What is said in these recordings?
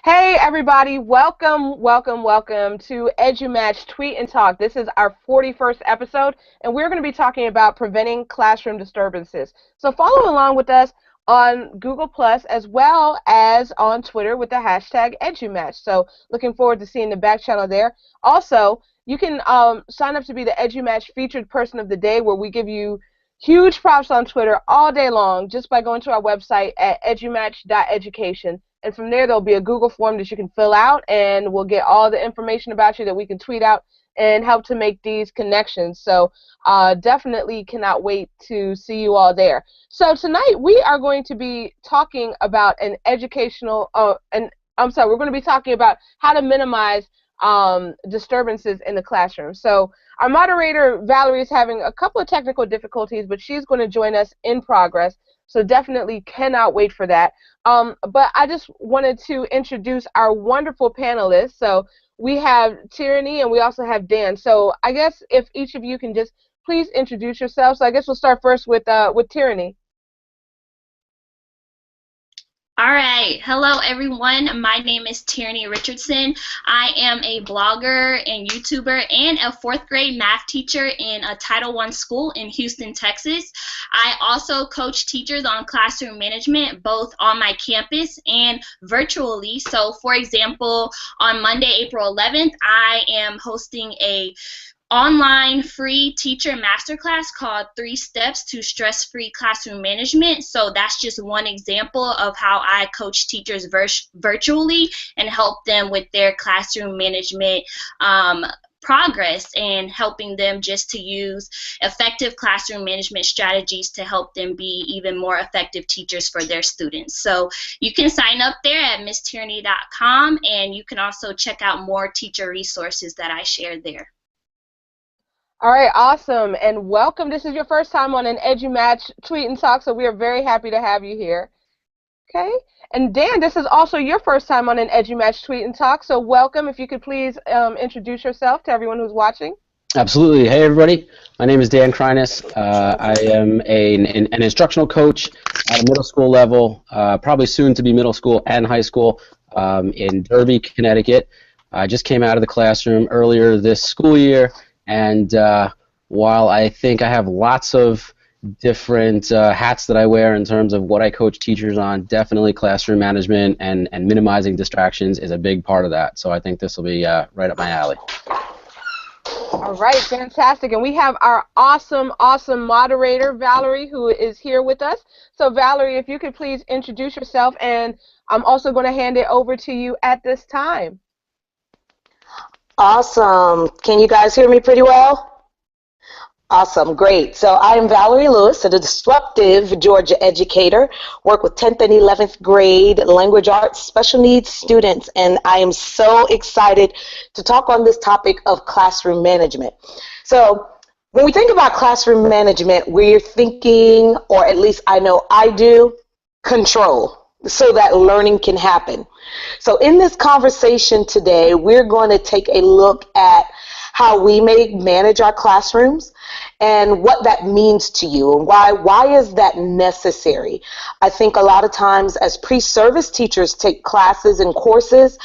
Hey everybody, welcome to EduMatch Tweet and Talk. This is our 41st episode, and we're going to be talking about preventing classroom disturbances. So follow along with us on Google Plus as well as on Twitter with the hashtag EduMatch. So looking forward to seeing the back channel there. Also, you can sign up to be the EduMatch featured person of the day, where we give you huge props on Twitter all day long just by going to our website at edumatch.education. And from there, there'll be a Google form that you can fill out, and we'll get all the information about you that we can tweet out and help to make these connections. So definitely cannot wait to see you all there. So tonight we are going to be talking about we're going to be talking about how to minimize disturbances in the classroom. So our moderator, Valerie, is having a couple of technical difficulties, but she's going to join us in progress. So definitely cannot wait for that. But I just wanted to introduce our wonderful panelists. So we have Tierraney and we also have Dan. So I guess if each of you can just please introduce yourselves. So I guess we'll start first with Tierraney. All right. Hello, everyone. My name is Tierraney Richardson. I am a blogger and YouTuber and a fourth grade math teacher in a Title I school in Houston, Texas. I also coach teachers on classroom management, both on my campus and virtually. So, for example, on Monday, April 11th, I am hosting a online free teacher masterclass called 3 Steps to Stress-Free Classroom Management. So that's just one example of how I coach teachers virtually and help them with their classroom management progress, and helping them just to use effective classroom management strategies to help them be even more effective teachers for their students. So you can sign up there at misstierraney.com, and you can also check out more teacher resources that I share there. All right, awesome, and welcome. This is your first time on an EduMatch Tweet and Talk, so we are very happy to have you here. Okay, and Dan, this is also your first time on an EduMatch Tweet and Talk, so welcome. If you could please introduce yourself to everyone who's watching. Absolutely. Hey, everybody. My name is Dan Kreiness. I am an instructional coach at a middle school level, probably soon to be middle school and high school, in Derby, Connecticut. I just came out of the classroom earlier this school year. And while I think I have lots of different hats that I wear in terms of what I coach teachers on, definitely classroom management and minimizing distractions is a big part of that. So I think this will be right up my alley. All right, fantastic. And we have our awesome moderator, Valerie, who is here with us. So Valerie, if you could please introduce yourself, and I'm also going to hand it over to you at this time. Awesome. Can you guys hear me pretty well? Awesome. Great. So I am Valerie Lewis, a disruptive Georgia educator, work with 10th and 11th grade language arts special needs students, and I am so excited to talk on this topic of classroom management. So when we think about classroom management, we're thinking, or at least I know I do, control, so that learning can happen. So in this conversation today, we're going to take a look at how we may manage our classrooms and what that means to you, and why is that necessary. I think a lot of times as pre-service teachers take classes and courses,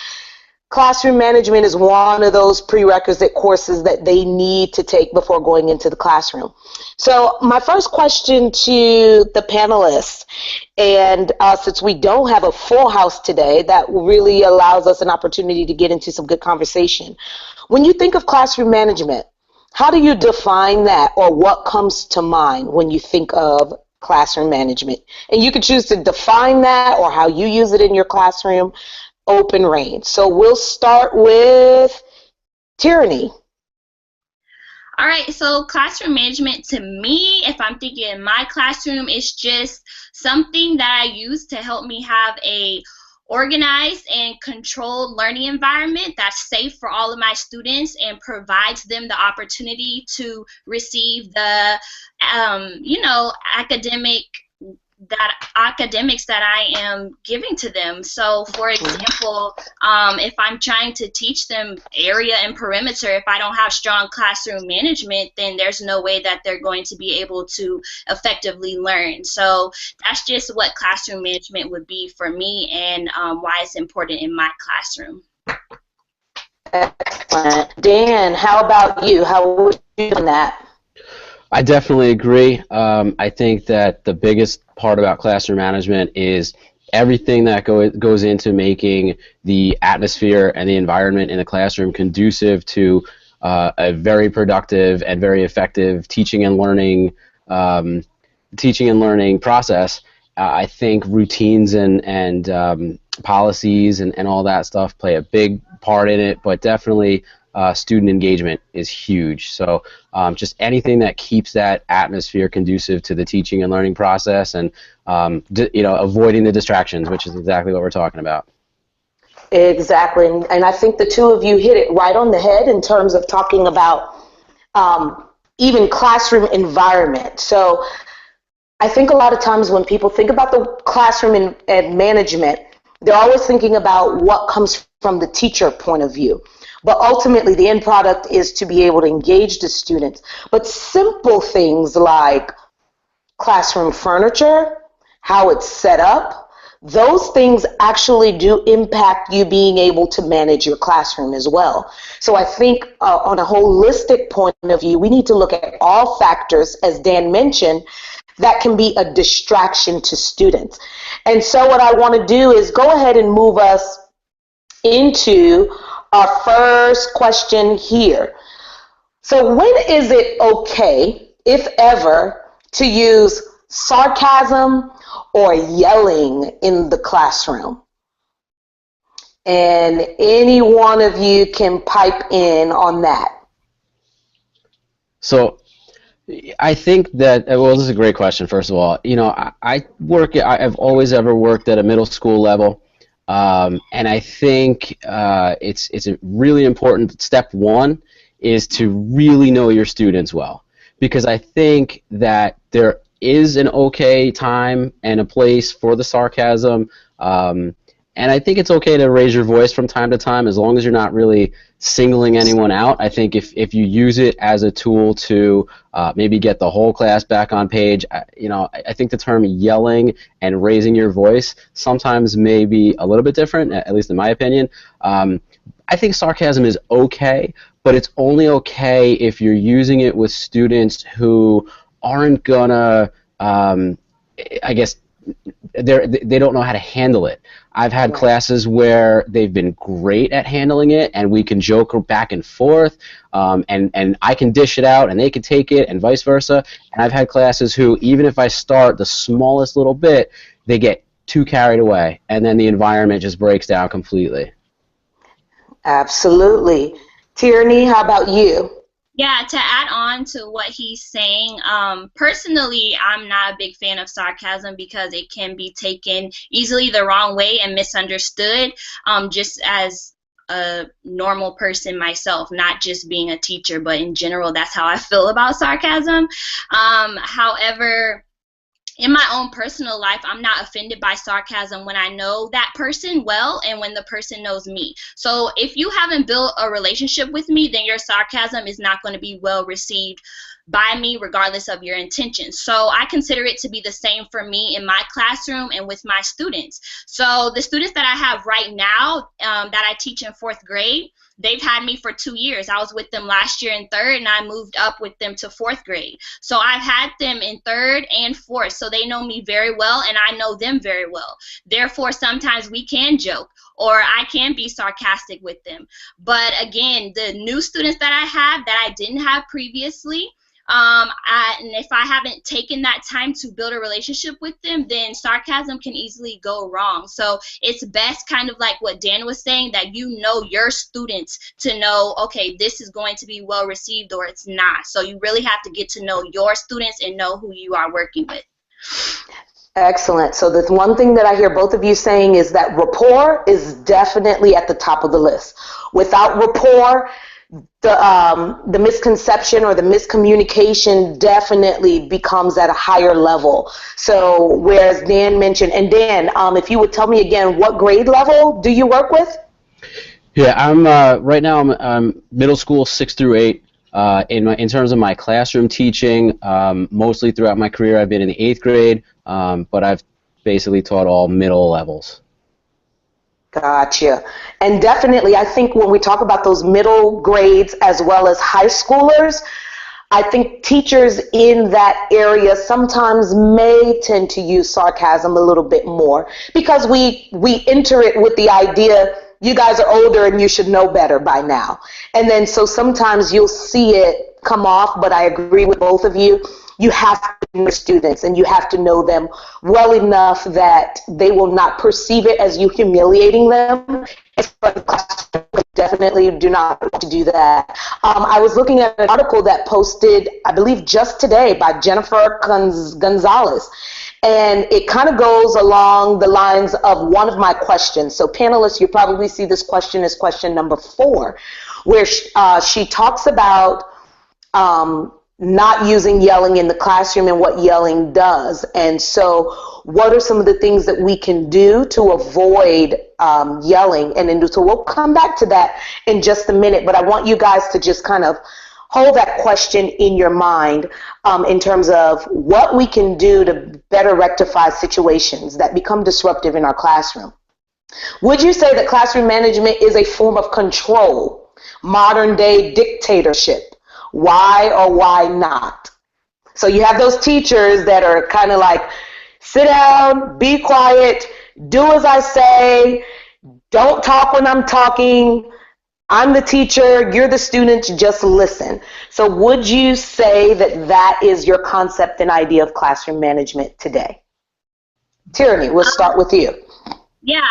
classroom management is one of those prerequisite courses that they need to take before going into the classroom. So my first question to the panelists, and since we don't have a full house today, that really allows us an opportunity to get into some good conversation. When you think of classroom management, how do you define that, or what comes to mind when you think of classroom management? And you could choose to define that or how you use it in your classroom. Open range. So we'll start with Tierraney. All right, so classroom management to me, if I'm thinking in my classroom, is just something that I use to help me have a organized and controlled learning environment that's safe for all of my students and provides them the opportunity to receive the, academic academics that I am giving to them. So, for example, if I'm trying to teach them area and perimeter, if I don't have strong classroom management, then there's no way that they're going to be able to effectively learn. So that's just what classroom management would be for me, and why it's important in my classroom. Excellent. Dan, how about you? How would you do that? I definitely agree. I think that the biggest part about classroom management is everything that goes into making the atmosphere and the environment in the classroom conducive to a very productive and very effective teaching and learning process. I think routines and policies and all that stuff play a big part in it, but definitely student engagement is huge. So just anything that keeps that atmosphere conducive to the teaching and learning process, and avoiding the distractions, which is exactly what we're talking about. Exactly, and I think the two of you hit it right on the head in terms of talking about even classroom environment. So I think a lot of times when people think about the classroom and management, they're always thinking about what comes from the teacher point of view. But ultimately, the end product is to be able to engage the students. But simple things like classroom furniture, how it's set up, those things actually do impact you being able to manage your classroom as well. So I think on a holistic point of view, we need to look at all factors, as Dan mentioned, that can be a distraction to students. And so what I want to do is go ahead and move us into our first question here. So when is it okay, if ever, to use sarcasm or yelling in the classroom? And any one of you can pipe in on that. So I think that, well, this is a great question, first of all. I've always ever worked at a middle school level. And I think it's a really important. Step one is to really know your students well, because I think that there is an okay time and a place for the sarcasm, and I think it's okay to raise your voice from time to time, as long as you're not really singling anyone out. I think if you use it as a tool to maybe get the whole class back on page, I think the term yelling and raising your voice sometimes may be a little bit different, at least in my opinion. I think sarcasm is okay, but it's only okay if you're using it with students who aren't gonna, I guess, they don't know how to handle it. I've had classes where they've been great at handling it, and we can joke back and forth, and I can dish it out, and they can take it, and vice versa. And I've had classes who, even if I start the smallest little bit, they get too carried away, and then the environment just breaks down completely. Absolutely. Tierraney, how about you? Yeah, to add on to what he's saying, personally, I'm not a big fan of sarcasm because it can be taken easily the wrong way and misunderstood, just as a normal person myself, not just being a teacher, but in general, that's how I feel about sarcasm. However, in my own personal life, I'm not offended by sarcasm when I know that person well and when the person knows me. So if you haven't built a relationship with me, then your sarcasm is not going to be well received by me, regardless of your intentions. So I consider it to be the same for me in my classroom and with my students. So the students that I have right now that I teach in 4th grade, they've had me for 2 years. I was with them last year in 3rd, and I moved up with them to 4th grade. So I've had them in 3rd and 4th, so they know me very well, and I know them very well. Therefore, sometimes we can joke, or I can be sarcastic with them. But again, the new students that I have that I didn't have previously, and if I haven't taken that time to build a relationship with them, then sarcasm can easily go wrong. So it's best, kind of like what Dan was saying, that you know your students to know, okay, this is going to be well received or it's not. So you really have to get to know your students and know who you are working with. Excellent. So the one thing that I hear both of you saying is that rapport is definitely at the top of the list. Without rapport, the misconception or the miscommunication definitely becomes at a higher level. So whereas Dan mentioned, and Dan, if you would tell me again, what grade level do you work with? Yeah, I'm right now I'm middle school 6 through 8. In terms of my classroom teaching, mostly throughout my career I've been in the 8th grade, but I've basically taught all middle levels. Gotcha. And definitely, I think when we talk about those middle grades as well as high schoolers, I think teachers in that area sometimes may tend to use sarcasm a little bit more because we enter it with the idea, you guys are older and you should know better by now. And then so sometimes you'll see it come off, but I agree with both of you. You have to know your students and you have to know them well enough that they will not perceive it as you humiliating them. Definitely do not want to do that. I was looking at an article that posted, I believe just today, by Jennifer Gonzalez. And it kind of goes along the lines of one of my questions. So panelists, you probably see this question as question number 4, where she talks about not using yelling in the classroom and what yelling does. And so what are some of the things that we can do to avoid yelling? And so we'll come back to that in just a minute, but I want you guys to just kind of hold that question in your mind in terms of what we can do to better rectify situations that become disruptive in our classroom. Would you say that classroom management is a form of control, modern day dictatorship? Why or why not? So you have those teachers that are kind of like, sit down, be quiet, do as I say, don't talk when I'm talking, I'm the teacher, you're the student, just listen. So would you say that that is your concept and idea of classroom management today? Tierraney, we'll start with you. Yeah,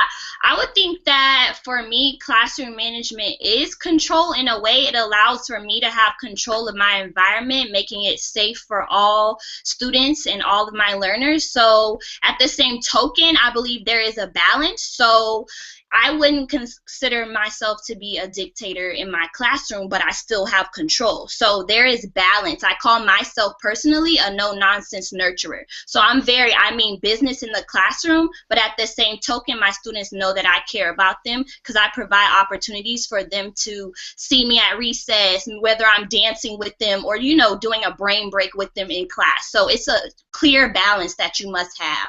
I would think that for me, classroom management is control. In a way, it allows for me to have control of my environment, making it safe for all students and all of my learners. So at the same token, I believe there is a balance. So I wouldn't consider myself to be a dictator in my classroom, but I still have control. So there is balance. I call myself personally a no-nonsense nurturer. So I mean business in the classroom, but at the same token, my students know that I care about them because I provide opportunities for them to see me at recess, whether I'm dancing with them or, you know, doing a brain break with them in class. So it's a clear balance that you must have.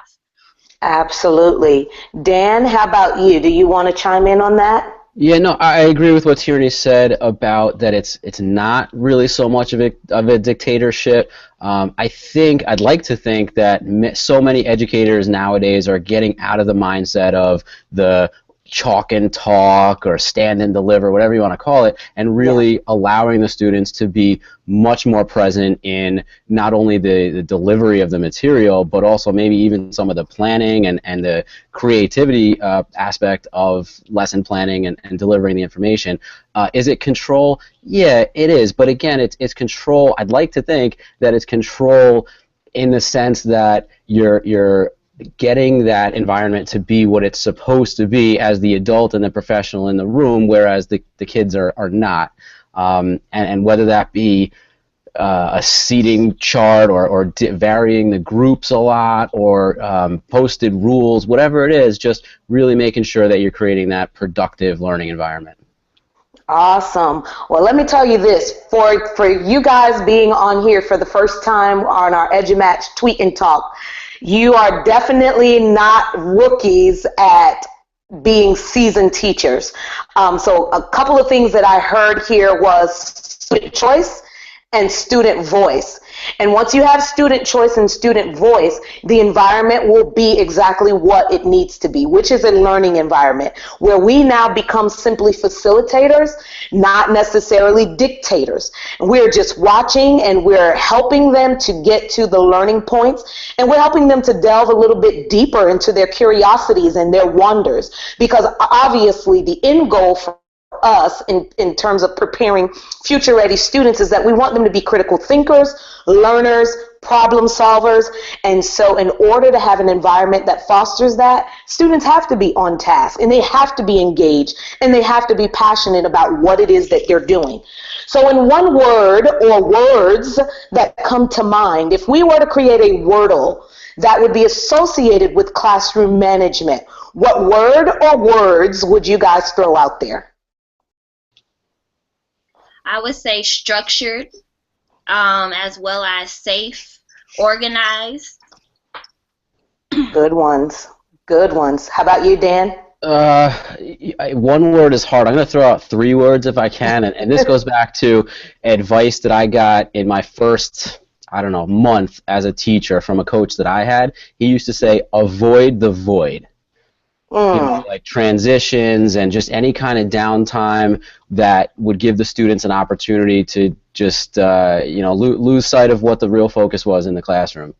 Absolutely. Dan, how about you? Do you want to chime in on that? Yeah, no, I agree with what Tierraney said about that it's not really so much of a dictatorship. I'd like to think that so many educators nowadays are getting out of the mindset of the chalk and talk or stand and deliver, whatever you want to call it, and really allowing the students to be much more present in not only the delivery of the material, but also maybe even some of the planning and the creativity aspect of lesson planning and delivering the information. Is it control? Yeah, it is. But again, it's control. I'd like to think that it's control in the sense that you're getting that environment to be what it's supposed to be as the adult and the professional in the room, whereas the kids are not. And whether that be a seating chart or varying the groups a lot or posted rules, whatever it is, just really making sure that you're creating that productive learning environment. Awesome. Well, let me tell you this. For you guys being on here for the first time on our EduMatch Tweet and Talk, you are definitely not rookies at being seasoned teachers. So a couple of things that I heard here was student choice and student voice. And once you have student choice and student voice, the environment will be exactly what it needs to be, which is a learning environment where we now become simply facilitators, not necessarily dictators. And we're just watching and we're helping them to get to the learning points, and we're helping them to delve a little bit deeper into their curiosities and their wonders, because obviously the end goal for for us in terms of preparing future-ready students is that we want them to be critical thinkers, learners, problem solvers. And so in order to have an environment that fosters that, students have to be on task, and they have to be engaged, and they have to be passionate about what it is that they're doing. So in one word or words that come to mind, if we were to create a wordle that would be associated with classroom management, what word or words would you guys throw out there? I would say structured, as well as safe, organized. Good ones. Good ones. How about you, Dan? One word is hard. I'm going to throw out 3 words if I can, and this goes back to advice that I got in my first, I don't know, month as a teacher from a coach that I had. He used to say, avoid the void. You know, like transitions and just any kind of downtime that would give the students an opportunity to just, you know, lose sight of what the real focus was in the classroom.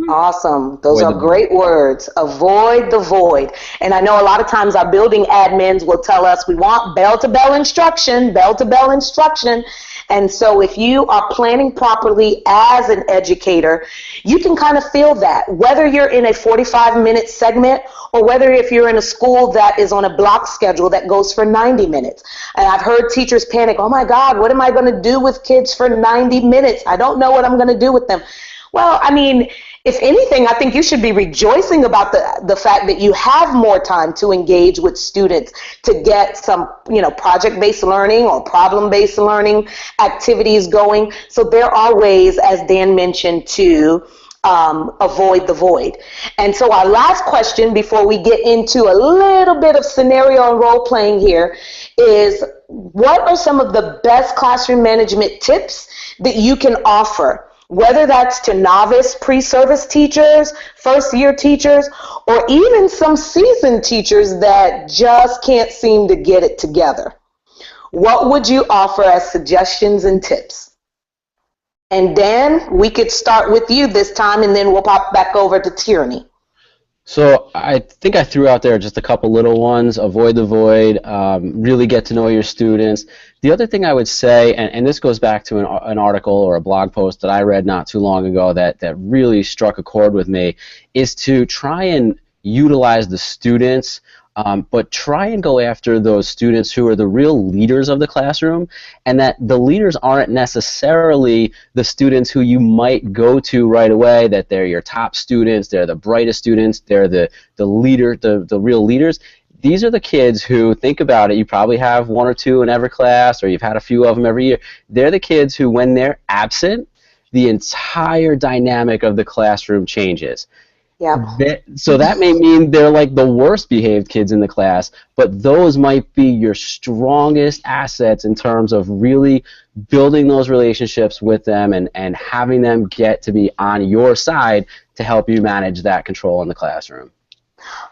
Awesome. Those are great words. Avoid the void. And I know a lot of times our building admins will tell us we want bell-to-bell instruction, bell-to-bell instruction. And so if you are planning properly as an educator, you can kind of feel that, whether you're in a 45-minute segment or whether if you're in a school that is on a block schedule that goes for 90 minutes. And I've heard teachers panic, oh my God, what am I going to do with kids for 90 minutes? I don't know what I'm going to do with them. Well, I mean, if anything, I think you should be rejoicing about the fact that you have more time to engage with students to get some, you know, project-based learning or problem-based learning activities going. So there are ways, as Dan mentioned, to avoid the void. And so our last question before we get into a little bit of scenario and role playing here is, what are some of the best classroom management tips that you can offer? Whether that's to novice pre-service teachers, first-year teachers, or even some seasoned teachers that just can't seem to get it together. What would you offer as suggestions and tips? And Dan, we could start with you this time, and then we'll pop back over to Tierraney. So I think I threw out there just a couple little ones. Avoid the void, really get to know your students. The other thing I would say, and this goes back to an article or a blog post that I read not too long ago that really struck a chord with me, is to try and utilize the students, but try and go after those students who are the real leaders of the classroom, and that the leaders aren't necessarily the students who you might go to right away, that they're your top students, they're the brightest students, they're the leader, the real leaders. These are the kids who, think about it, you probably have 1 or 2 in every class, or you've had a few of them every year. They're the kids who, when they're absent, the entire dynamic of the classroom changes. Yeah. So that may mean they're like the worst behaved kids in the class, but those might be your strongest assets in terms of really building those relationships with them and having them get to be on your side to help you manage that control in the classroom.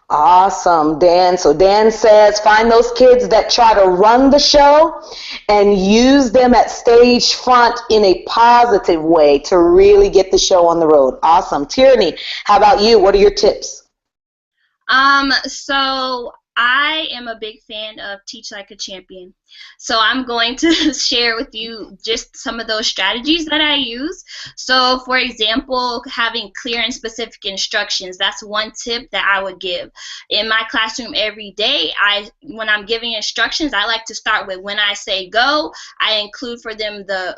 Awesome, Dan. So Dan says find those kids that try to run the show and use them at stage front in a positive way to really get the show on the road. Awesome. Tierraney, how about you? What are your tips? So I am a big fan of Teach Like a Champion. So I'm going to share with you just some of those strategies that I use. So for example, having clear and specific instructions, that's one tip that I would give. In my classroom every day, when I'm giving instructions, I like to start with when I say go, I include for them the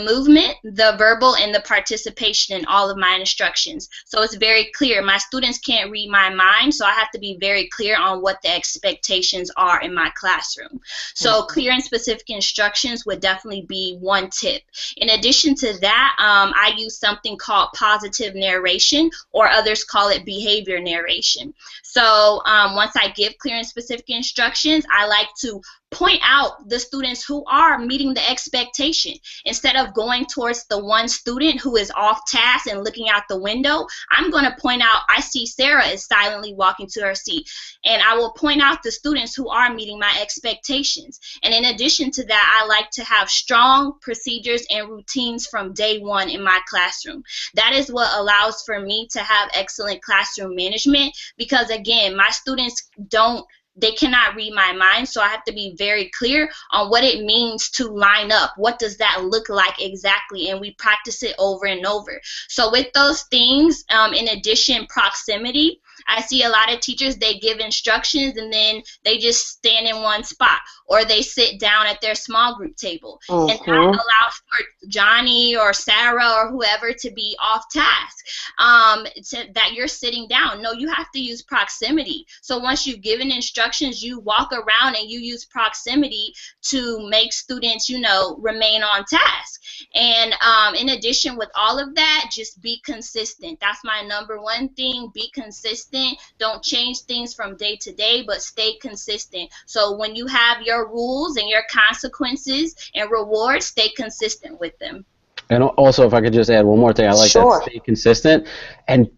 movement, the verbal, and the participation in all of my instructions. So it's very clear. My students can't read my mind, so I have to be very clear on what the expectations are in my classroom. So clear and specific instructions would definitely be one tip. In addition to that, I use something called positive narration, or others call it behavior narration. So once I give clear and specific instructions, I like to point out the students who are meeting the expectation. Instead of going towards the one student who is off task and looking out the window, I'm going to point out, I see Sarah is silently walking to her seat. And I will point out the students who are meeting my expectations. And in addition to that, I like to have strong procedures and routines from day one in my classroom. That is what allows for me to have excellent classroom management, because again, my students don't they cannot read my mind, so I have to be very clear on what it means to line up. What does that look like exactly? And we practice it over and over. So with those things, in addition, proximity, I see a lot of teachers, they give instructions and then they just stand in one spot, or they sit down at their small group table. And that allows for Johnny or Sarah or whoever to be off task, that you're sitting down. No, you have to use proximity. So once you've given instructions, you walk around and you use proximity to make students, you know, remain on task. And in addition, with all of that, just be consistent. That's my number one thing. Be consistent. Don't change things from day to day, but stay consistent. So when you have your rules and your consequences and rewards, stay consistent with them. And also, if I could just add one more thing, I like that, stay consistent and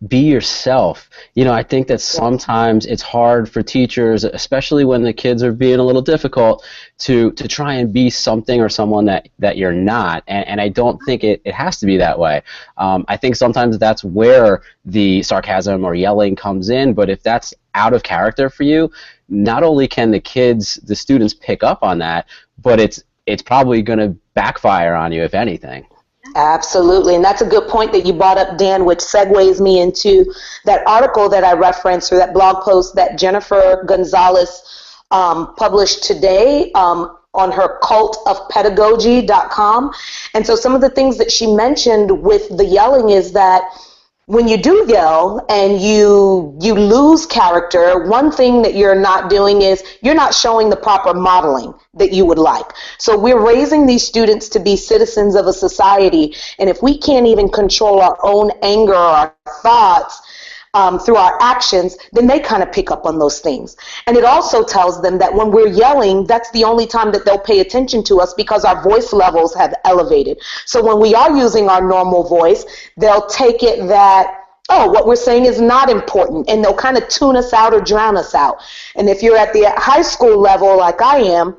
be yourself. You know, I think that sometimes it's hard for teachers, especially when the kids are being a little difficult, to try and be something or someone that you're not. And I don't think it has to be that way. I think sometimes that's where the sarcasm or yelling comes in, but if that's out of character for you, not only can the students pick up on that, but it's probably going to backfire on you, if anything. Absolutely, and that's a good point that you brought up, Dan, which segues me into that article that I referenced, or that blog post that Jennifer Gonzalez published today on her cultofpedagogy.com. And so some of the things that she mentioned with the yelling is that when you do yell and you lose character, one thing that you're not doing is you're not showing the proper modeling that you would like. So we're raising these students to be citizens of a society, and if we can't even control our own anger or our thoughts through our actions, then they kind of pick up on those things. And it also tells them that when we're yelling, that's the only time that they'll pay attention to us, because our voice levels have elevated. So when we are using our normal voice, they'll take it that, oh, what we're saying is not important, and they'll kind of tune us out or drown us out. And if you're at the high school level like I am,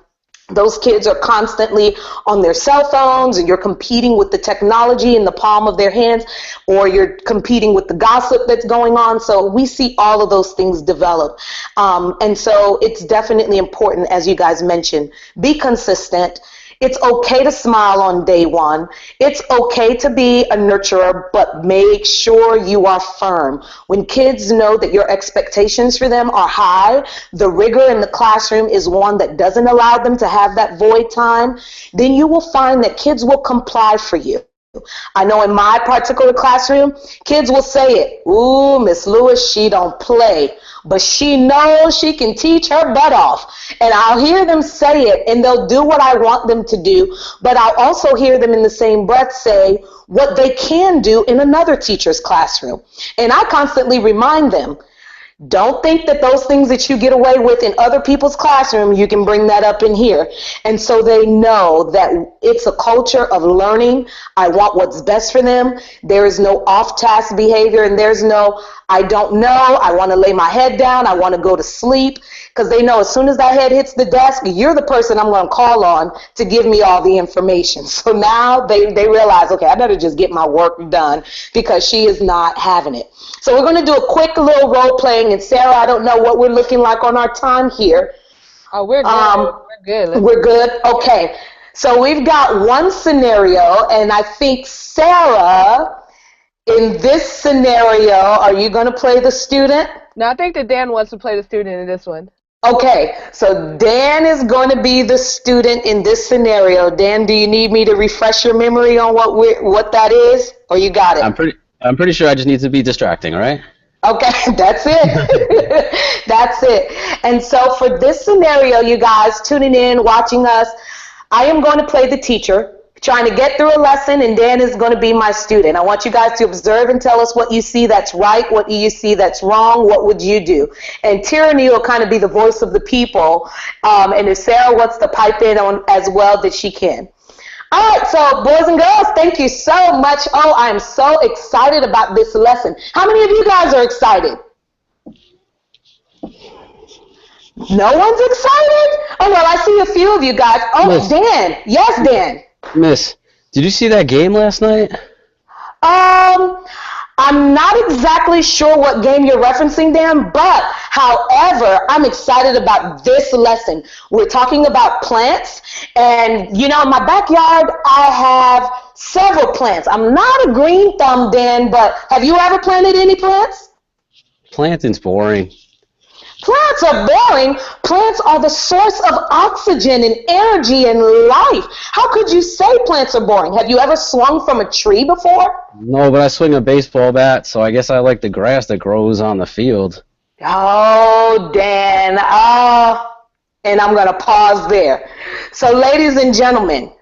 those kids are constantly on their cell phones, and you're competing with the technology in the palm of their hands, or you're competing with the gossip that's going on. So we see all of those things develop. And so it's definitely important, as you guys mentioned, be consistent. It's okay to smile on day one. It's okay to be a nurturer, but make sure you are firm. When kids know that your expectations for them are high, the rigor in the classroom is one that doesn't allow them to have that void time, then you will find that kids will comply for you. I know in my particular classroom, kids will say it. Ooh, Miss Lewis, she don't play, but she knows she can teach her butt off. And I'll hear them say it, and they'll do what I want them to do, but I'll also hear them in the same breath say what they can do in another teacher's classroom. And I constantly remind them, don't think that those things that you get away with in other people's classroom, you can bring that up in here. And so they know that it's a culture of learning. I want what's best for them. There is no off-task behavior, and there's no, I don't know, I want to lay my head down, I want to go to sleep, because they know as soon as that head hits the desk, you're the person I'm going to call on to give me all the information. So now they realize, okay, I better just get my work done, because she is not having it. So we're going to do a quick little role playing, and Sarah, I don't know what we're looking like on our time here. Oh, we're good. We're good. Okay. So we've got one scenario, and I think Sarah, in this scenario, are you going to play the student? No, I think that Dan wants to play the student in this one. Okay, so Dan is going to be the student in this scenario. Dan, do you need me to refresh your memory on what that is, or you got it? I'm pretty sure I just need to be distracting, all right? Okay, that's it. That's it. And so for this scenario, you guys tuning in, watching us, I am going to play the teacher, trying to get through a lesson, and Dan is going to be my student. I want you guys to observe and tell us what you see that's right, what you see that's wrong, what would you do? And Tierraney will kind of be the voice of the people, and if Sarah wants to pipe in on as well, that she can. All right, so boys and girls, thank you so much. Oh, I am so excited about this lesson. How many of you guys are excited? No one's excited? Oh, well, I see a few of you guys. Oh, Miss. Dan. Yes, Dan. Miss, did you see that game last night? I'm not exactly sure what game you're referencing, Dan, but however, I'm excited about this lesson. We're talking about plants, and in my backyard, I have several plants. I'm not a green thumb, Dan, but have you ever planted any plants? Planting's boring. Plants are boring. Plants are the source of oxygen and energy and life. How could you say plants are boring? Have you ever swung from a tree before? No, but I swing a baseball bat, so I guess I like the grass that grows on the field. Oh, Dan. And I'm going to pause there. So, ladies and gentlemen,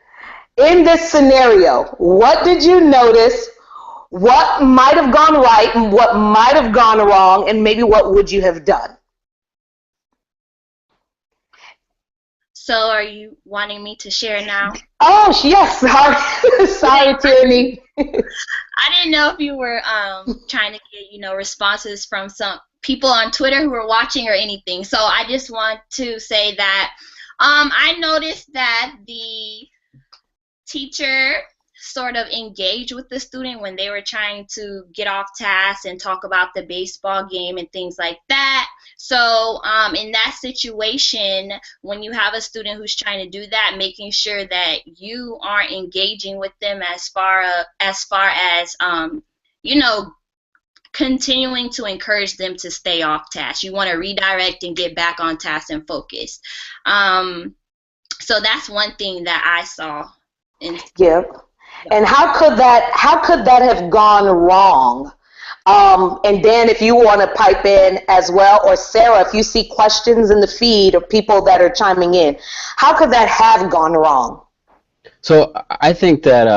in this scenario, what did you notice? What might have gone right and what might have gone wrong, and maybe what would you have done? So are you wanting me to share now? Oh, yes. Sorry, Tierraney. I didn't know if you were trying to get, responses from some people on Twitter who were watching or anything. So I just want to say that I noticed that the teacher sort of engaged with the student when they were trying to get off task and talk about the baseball game and things like that. So in that situation, when you have a student who's trying to do that, making sure that you are engaging with them as far as continuing to encourage them to stay off task. You want to redirect and get back on task and focus. So that's one thing that I saw. Yep. And how could that have gone wrong? And Dan, if you want to pipe in as well, or Sarah, if you see questions in the feed or people that are chiming in, how could that have gone wrong? So I think that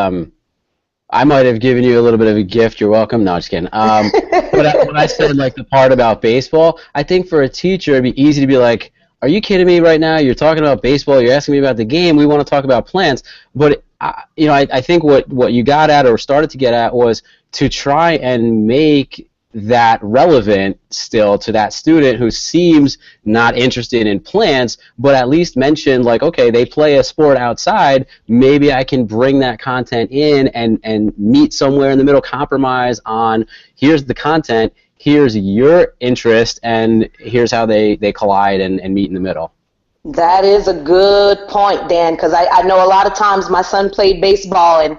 I might have given you a little bit of a gift. You're welcome. No, just kidding. But when I said like the part about baseball, I think for a teacher it'd be easy to be like, "Are you kidding me right now? You're talking about baseball. You're asking me about the game. We want to talk about plants." But I think what you got at or started to get at was to try and make that relevant still to that student who seems not interested in plants, but at least mention like, okay, they play a sport outside. Maybe I can bring that content in and meet somewhere in the middle, compromise on here's the content, here's your interest, and here's how they collide and meet in the middle. That is a good point, Dan, because I know a lot of times my son played baseball, and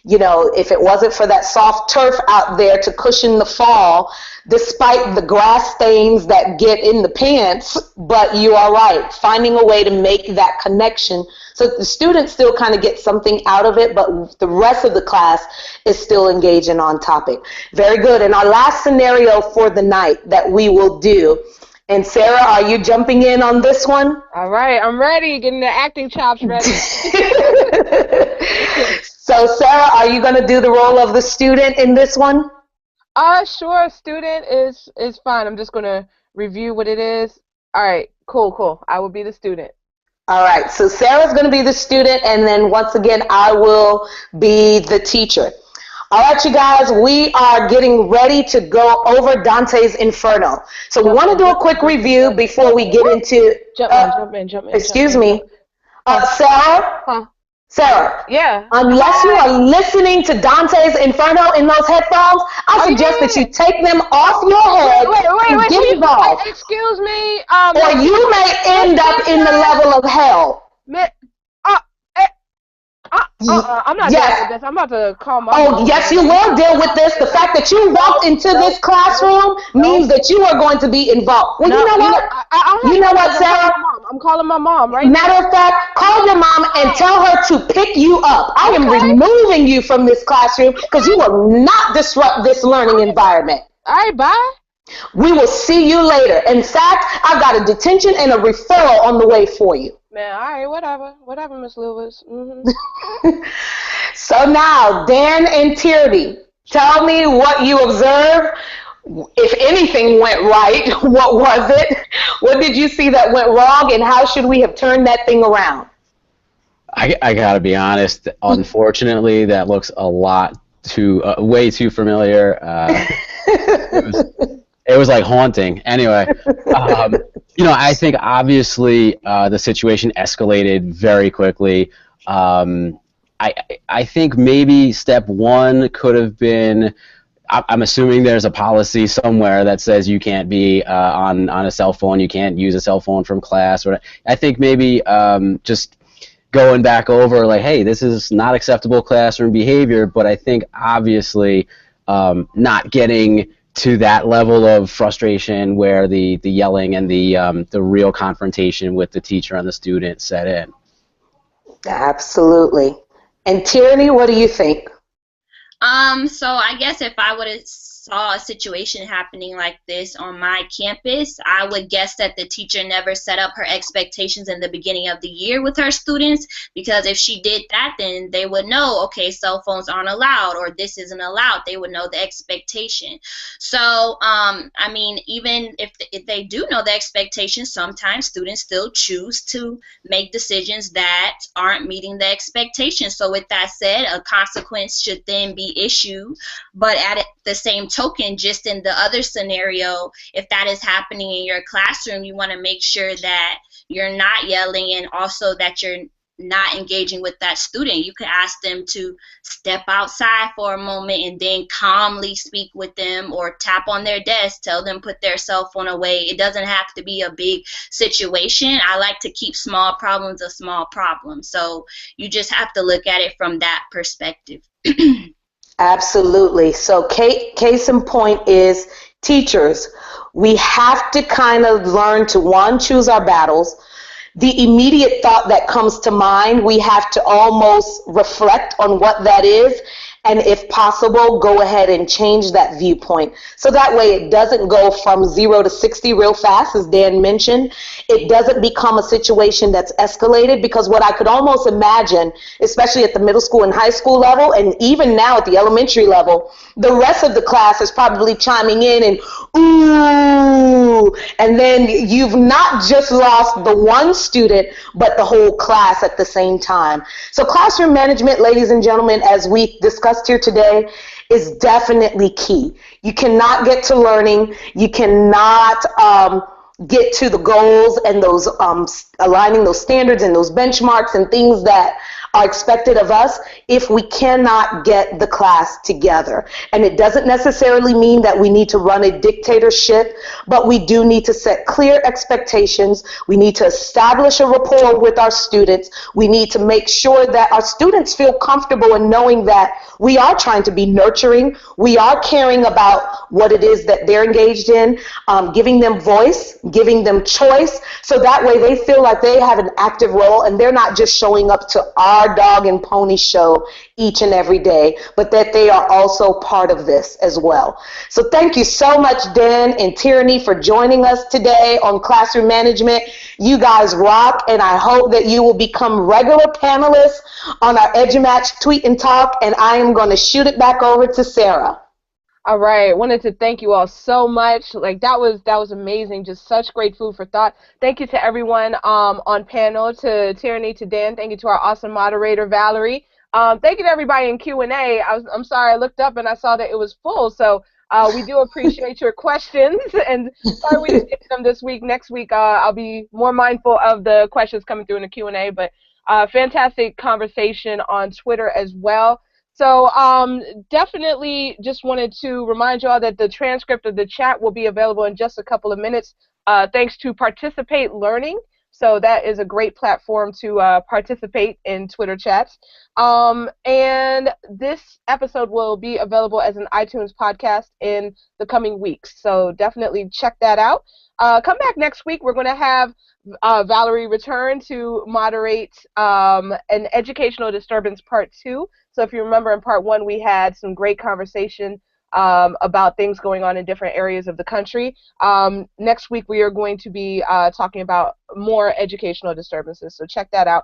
if it wasn't for that soft turf out there to cushion the fall, despite the grass stains that get in the pants, but you are right, finding a way to make that connection so that the students still kind of get something out of it, but the rest of the class is still engaging on topic. Very good. And our last scenario for the night that we will do, and Sarah, are you jumping in on this one? All right, I'm ready. Getting the acting chops ready. So, Sarah, are you going to do the role of the student in this one? Sure. Student is fine. I'm just going to review what it is. All right, cool. I will be the student. All right, so Sarah's going to be the student, and then once again, I will be the teacher. All right, you guys, we are getting ready to go over Dante's Inferno. So we want to do a quick review before we get into... Jump in. Excuse me. Sarah? Huh? Sarah? Yeah? Unless you are listening to Dante's Inferno in those headphones, I suggest that you take them off your head and get involved. Excuse me. Or you may end up in the level of hell. I'm not dealing with this. I'm about to call my mom. Yes, you will deal with this. The fact that you walked into this classroom means that you are going to be involved. Well, you know what? You know what, Sarah? I'm calling my mom right now. Matter of fact, call your mom and tell her to pick you up. I am removing you from this classroom because you will not disrupt this learning environment. All right, bye. We will see you later. In fact, I've got a detention and a referral on the way for you. Man, all right, whatever, Miss Lewis. Mm-hmm. So now, Dan and Tierraney, tell me what you observed. If anything went right, what was it? What did you see that went wrong, and how should we have turned that thing around? I gotta be honest. Unfortunately, that looks a lot too, way too familiar. It was like haunting. Anyway, I think obviously the situation escalated very quickly. I think maybe step one could have been I'm assuming there's a policy somewhere that says you can't be on a cell phone, you can't use a cell phone from class. Or I think maybe just going back over like, hey, this is not acceptable classroom behavior, but I think obviously not getting to that level of frustration where the yelling and the real confrontation with the teacher and the student set in. Absolutely. And Tierraney, what do you think? So I guess if I would have saw a situation happening like this on my campus, I would guess that the teacher never set up her expectations in the beginning of the year with her students, because if she did that, then they would know, okay, cell phones aren't allowed or this isn't allowed. They would know the expectation. So, I mean, even if they do know the expectation, sometimes students still choose to make decisions that aren't meeting the expectation. So with that said, a consequence should then be issued, but at the same token, just in the other scenario, if that is happening in your classroom, you want to make sure that you're not yelling and also that you're not engaging with that student. You could ask them to step outside for a moment and then calmly speak with them, or tap on their desk, tell them put their cell phone away. It doesn't have to be a big situation. I like to keep small problems a small problem. So you just have to look at it from that perspective. Absolutely. So case in point is teachers. We have to kind of learn to, one, choose our battles. The immediate thought that comes to mind, we have to almost reflect on what that is, and if possible, go ahead and change that viewpoint. So that way it doesn't go from 0 to 60 real fast, as Dan mentioned. It doesn't become a situation that's escalated, because what I could almost imagine, especially at the middle school and high school level, and even now at the elementary level, the rest of the class is probably chiming in and ooh, and then you've not just lost the one student, but the whole class at the same time. So classroom management, ladies and gentlemen, as we discussed here today, is definitely key. You cannot get to learning. You cannot get to the goals and those aligning those standards and those benchmarks and things that are expected of us if we cannot get the class together. And it doesn't necessarily mean that we need to run a dictatorship, but we do need to set clear expectations. We need to establish a rapport with our students. We need to make sure that our students feel comfortable in knowing that we are trying to be nurturing. We are caring about what it is that they're engaged in, giving them voice, giving them choice, so that way they feel like they have an active role and they're not just showing up to our dog and pony show each and every day, but that they are also part of this as well. So thank you so much, Dan and Tierraney, for joining us today on Classroom Management. You guys rock, and I hope that you will become regular panelists on our EduMatch Tweet and Talk, and I am going to shoot it back over to Sarah. All right, wanted to thank you all so much. Like that was amazing. Just such great food for thought. Thank you to everyone on panel, to Tierraney, to Dan. Thank you to our awesome moderator Valerie. Thank you to everybody in Q&A. I'm sorry, I looked up and I saw that it was full. So we do appreciate your questions, and sorry we didn't get to them this week. Next week I'll be more mindful of the questions coming through in the Q&A. But fantastic conversation on Twitter as well. So definitely just wanted to remind you all that the transcript of the chat will be available in just a couple of minutes, thanks to Participate Learning. So that is a great platform to participate in Twitter chats. And this episode will be available as an iTunes podcast in the coming weeks. So definitely check that out. Come back next week. We're going to have Valerie return to moderate an Educational Disturbance Part 2. So if you remember, in Part 1, we had some great conversation about things going on in different areas of the country. Next week, we are going to be talking about more educational disturbances, so check that out.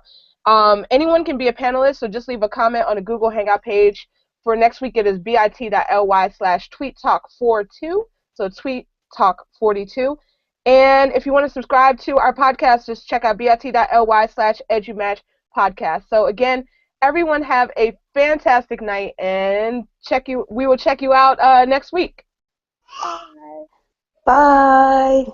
Anyone can be a panelist, so just leave a comment on a Google Hangout page. For next week, it is bit.ly/tweettalk42, so tweettalk42. And if you want to subscribe to our podcast, just check out bit.ly/edumatchpodcast. So again, everyone have a fantastic night, and we will check you out next week. Bye. Bye.